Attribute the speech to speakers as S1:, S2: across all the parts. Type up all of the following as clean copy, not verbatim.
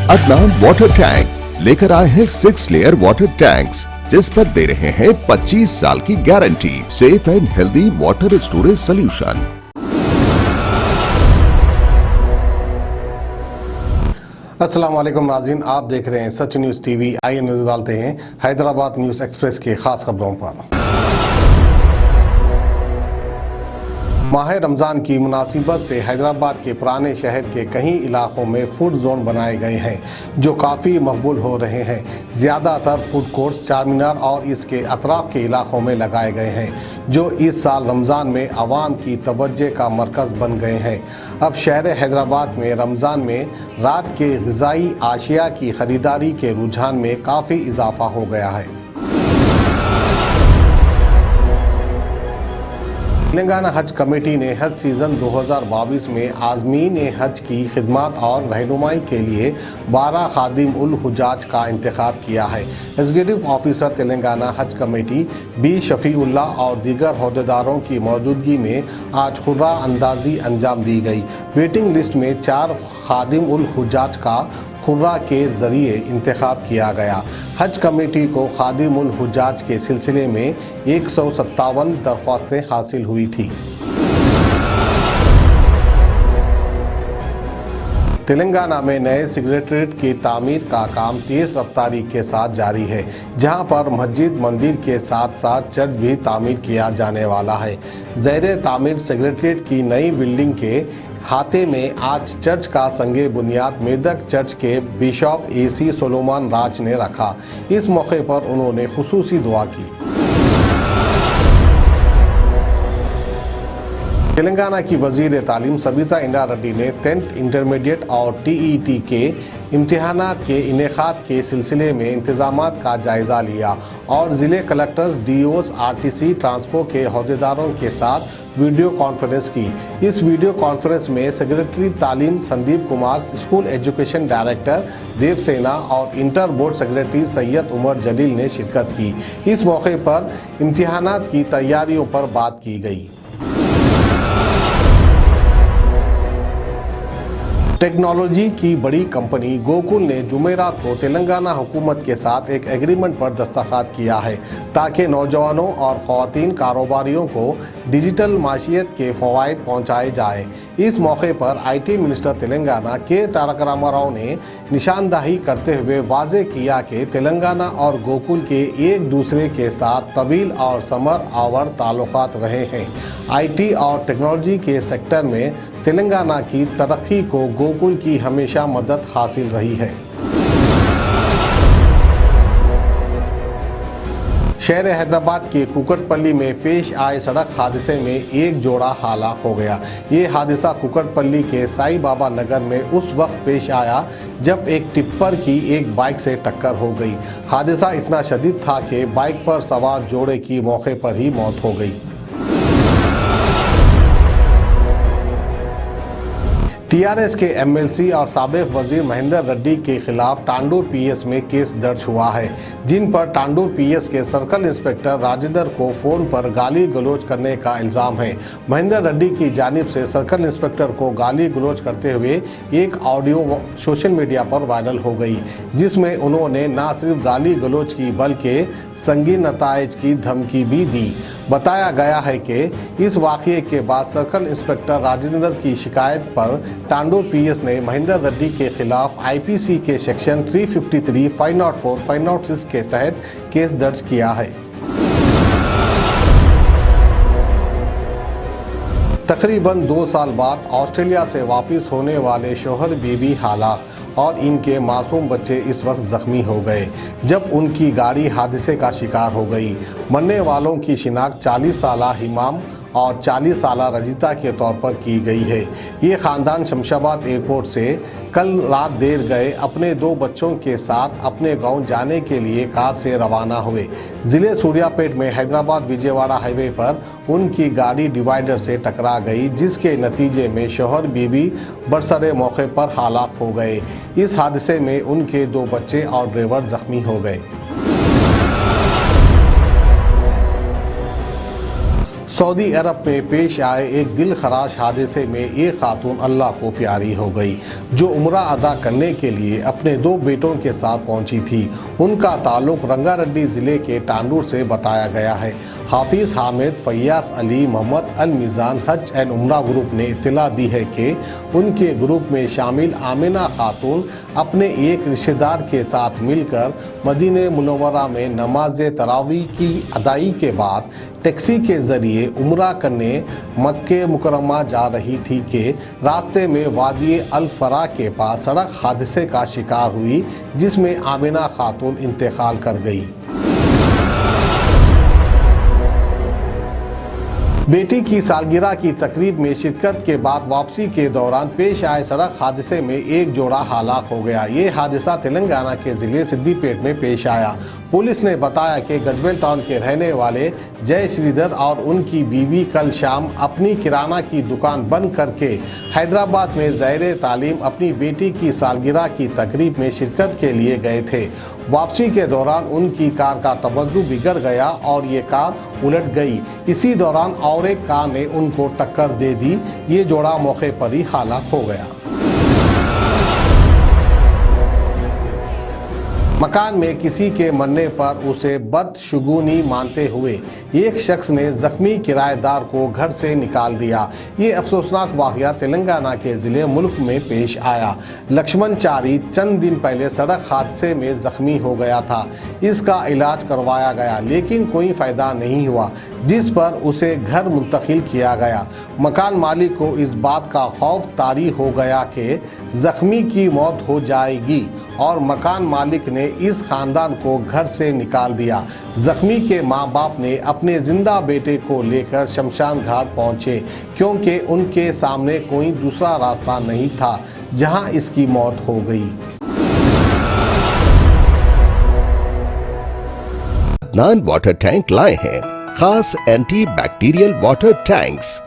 S1: Adnan water tank लेकर आए हैं 6 लेयर वाटर टैंक्स, जिस पर दे रहे हैं 25 साल की guarantee. Safe and healthy water storage solution.
S2: अस्सलाम वालेकुम नाज़रीन, आप देख रहे हैं सच न्यूज़ टीवी। आइए नजर डालते हैं हैदराबाद न्यूज़ एक्सप्रेस के खास खबरों पर। माह रमज़ान की मुनासिबत से हैदराबाद के पुराने शहर के कई इलाकों में फूड जोन बनाए गए हैं, जो काफ़ी मकबूल हो रहे हैं। ज़्यादातर फूड कोर्ट्स चारमीनार और इसके अतराफ़ के इलाकों में लगाए गए हैं, जो इस साल रमज़ान में आवाम की तवज्जो का मरकज़ बन गए हैं। अब शहर हैदराबाद में रमज़ान में रात के ग़िज़ाई आशिया की ख़रीदारी के रुझान में काफ़ी इजाफ़ा हो गया है। तेलंगाना हज कमेटी ने हज सीज़न 2022 में आज़मीन हज की खिदमत और रहनुमाई के लिए 12 खादिम उल हुजाज का इंतखाब किया है। एग्जीक्यूटिव ऑफिसर तेलंगाना हज कमेटी बी शफीउल्लाह और दीगर अहदेदारों की मौजूदगी में आज खुर्रा अंदाजी अंजाम दी गई। वेटिंग लिस्ट में 4 खादिम उल हुजाज का खुर्रा के ज़रिए इंतखाब किया गया। हज कमेटी को खादिम उल हुजाज के सिलसिले में 157 दरख्वास्तें हासिल हुई थी। तेलंगाना में नए सेक्रेटेरिएट की तामीर का काम तेज़ रफ्तारी के साथ जारी है, जहां पर मस्जिद मंदिर के साथ साथ चर्च भी तामीर किया जाने वाला है। ज़ेरे तामीर सेक्रेटेरिएट की नई बिल्डिंग के हाथे में आज चर्च का संगे बुनियाद मेदक चर्च के बिशप AC सोलोमन राज ने रखा। इस मौके पर उन्होंने खुसूसी दुआ की। तेलंगाना की वज़ीर तालीम सबिता इंद्रा रेड्डी ने 10th इंटरमीडिएट और TET के इम्तिहानात के इनेकाद के सिलसिले में इंतजामात का जायज़ा लिया और ज़िले कलेक्टर्स, DOs, RTC, ट्रांसको के अहदेदारों के साथ वीडियो कॉन्फ्रेंस की। इस वीडियो कॉन्फ्रेंस में सेक्रेटरी तालीम Sandeep Kumar, school education director Dev Sena और inter board secretary Syed Umar Jalil ने शिरकत की। इस मौके पर इम्तिहानात की तैयारियों पर बात की गई। टेक्नोलॉजी की बड़ी कंपनी गोकुल ने जुमेरात को तेलंगाना हुकूमत के साथ एक एग्रीमेंट पर दस्तखत किया है, ताकि नौजवानों और ख़वातीन कारोबारियों को डिजिटल माशियत के फ़वाइद पहुँचाए जाए। इस मौके पर IT मिनिस्टर तेलंगाना के तारक रामाराव ने निशानदाही करते हुए वाज़े किया कि तेलंगाना और गोकुल के एक दूसरे के साथ तवील और समर आवर ताल्लुकात रहे हैं। IT और टेक्नोलॉजी के सेक्टर में तेलंगाना की तरक्की को गोकुल की हमेशा मदद हासिल रही है। शहर हैदराबाद के कुकटपल्ली में पेश आए सड़क हादसे में एक जोड़ा हलाक हो गया। ये हादसा कुकटपल्ली के साई बाबा नगर में उस वक्त पेश आया जब एक टिप्पर की एक बाइक से टक्कर हो गई। हादसा इतना शदीद था कि बाइक पर सवार जोड़े की मौके पर ही मौत हो गई। TRS के MLC और साबिक वजीर महेंद्र रेड्डी के खिलाफ टांडूर PS में केस दर्ज हुआ है, जिन पर टांडूर PS के सर्कल इंस्पेक्टर राजेंद्र को फ़ोन पर गाली गलौज करने का इल्ज़ाम है। महेंद्र रेड्डी की जानिब से सर्कल इंस्पेक्टर को गाली गलौज करते हुए एक ऑडियो सोशल मीडिया पर वायरल हो गई, जिसमें उन्होंने न सिर्फ गाली गलौज की बल्कि संगीन नताइज की धमकी भी दी। बताया गया है कि इस वाक़ये के बाद सर्कल इंस्पेक्टर राजेंद्र की शिकायत पर टांडूर PS ने महेंद्र रेड्डी के खिलाफ IPC के सेक्शन 353, 504, 506 के तहत केस दर्ज किया है। तकरीबन 2 साल बाद ऑस्ट्रेलिया से वापस होने वाले शोहर बीवी हलाक और इनके मासूम बच्चे इस वक्त ज़ख्मी हो गए जब उनकी गाड़ी हादसे का शिकार हो गई। मरने वालों की शिनाख्त 40 साला हिमाम और 40 साला रजिता के तौर पर की गई है। ये ख़ानदान शमशाबाद एयरपोर्ट से कल रात देर गए अपने 2 बच्चों के साथ अपने गांव जाने के लिए कार से रवाना हुए। ज़िले सूर्यापेट में हैदराबाद विजयवाड़ा हाईवे पर उनकी गाड़ी डिवाइडर से टकरा गई, जिसके नतीजे में शौहर बीवी बरसरे मौके पर हलाक हो गए। इस हादसे में उनके 2 बच्चे और ड्राइवर ज़ख्मी हो गए। सऊदी अरब में पेश आए एक दिल खराश हादसे में एक खातून अल्लाह को प्यारी हो गई, जो उम्रा अदा करने के लिए अपने 2 बेटों के साथ पहुंची थी। उनका ताल्लुक रंगारेड्डी ज़िले के टांडूर से बताया गया है। हाफिज हामिद फैयाज अली मोहम्मद अल मीज़ान हज एंड उम्रा ग्रुप ने इत्तला दी है कि उनके ग्रुप में शामिल आमिना खातून अपने एक रिश्तेदार के साथ मिलकर मदीने मुनव्वरा में नमाज तरावी की अदाई के बाद टैक्सी के ज़रिए उम्रा करने मक्के मुकरमा जा रही थी कि रास्ते में वादी अल फरा के पास सड़क हादसे का शिकार हुई, जिसमें आमिना खातून इंतकाल कर गई। बेटी की सालगिरह की तकरीब में शिरकत के बाद वापसी के दौरान पेश आए सड़क हादसे में एक जोड़ा हलाक हो गया। ये हादसा तेलंगाना के ज़िले सिद्दीपेट में पेश आया। पुलिस ने बताया कि गजबेल टाउन के रहने वाले जय श्रीधर और उनकी बीवी कल शाम अपनी किराना की दुकान बंद करके हैदराबाद में ज़ाहिर तालीम अपनी बेटी की सालगिरह की तकरीब में शिरकत के लिए गए थे। वापसी के दौरान उनकी कार का तवज्जो बिगड़ गया और ये कार उलट गई। इसी दौरान और एक कार ने उनको टक्कर दे दी। ये जोड़ा मौके पर ही हलाक हो गया। मकान में किसी के मरने पर उसे बदशगुनी मानते हुए एक शख्स ने जख्मी किराएदार को घर से निकाल दिया। ये अफसोसनाक वाक़या तेलंगाना के ज़िले मुल्क में पेश आया। लक्ष्मण चारी चंद दिन पहले सड़क हादसे में ज़ख्मी हो गया था। इसका इलाज करवाया गया लेकिन कोई फ़ायदा नहीं हुआ, जिस पर उसे घर मुंतकिल किया गया। मकान मालिक को इस बात का खौफ तारी हो गया कि ज़ख्मी की मौत हो जाएगी और मकान मालिक ने इस खानदान को घर से निकाल दिया। जख्मी के माँ बाप ने अपने जिंदा बेटे को लेकर शमशान घाट पहुंचे, क्योंकि उनके सामने कोई दूसरा रास्ता नहीं था जहां इसकी मौत हो गई।
S1: अदनान वाटर टैंक लाए हैं खास एंटी बैक्टीरियल वाटर टैंक्स।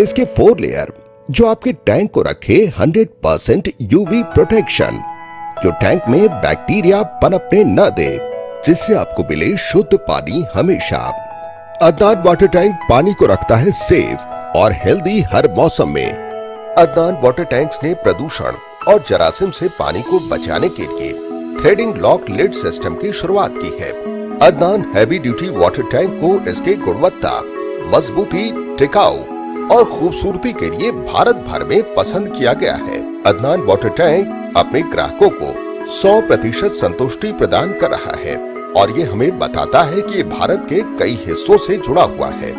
S1: इसके 4 लेयर जो आपके टैंक को रखे 100% यूवी प्रोटेक्शन, जो टैंक में बैक्टीरिया पनपने न दे, जिससे आपको मिले शुद्ध पानी हमेशा। अदनान वाटर टैंक पानी को रखता है सेफ और हेल्दी हर मौसम में। अदनान वाटर टैंक्स ने प्रदूषण और जरासीम से पानी को बचाने के लिए थ्रेडिंग लॉक लिड सिस्टम की शुरुआत की है। Adnan heavy duty water tank को इसके गुणवत्ता, मजबूती, टिकाऊ और खूबसूरती के लिए भारत भर में पसंद किया गया है। अदनान वाटर टैंक अपने ग्राहकों को 100% संतुष्टि प्रदान कर रहा है और ये हमें बताता है कि ये भारत के कई हिस्सों से जुड़ा हुआ है।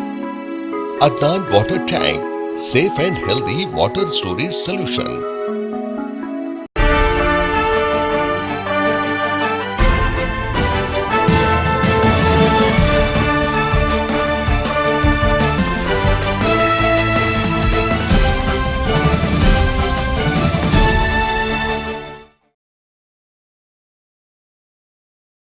S1: Adnan water tank, safe and healthy water storage solution.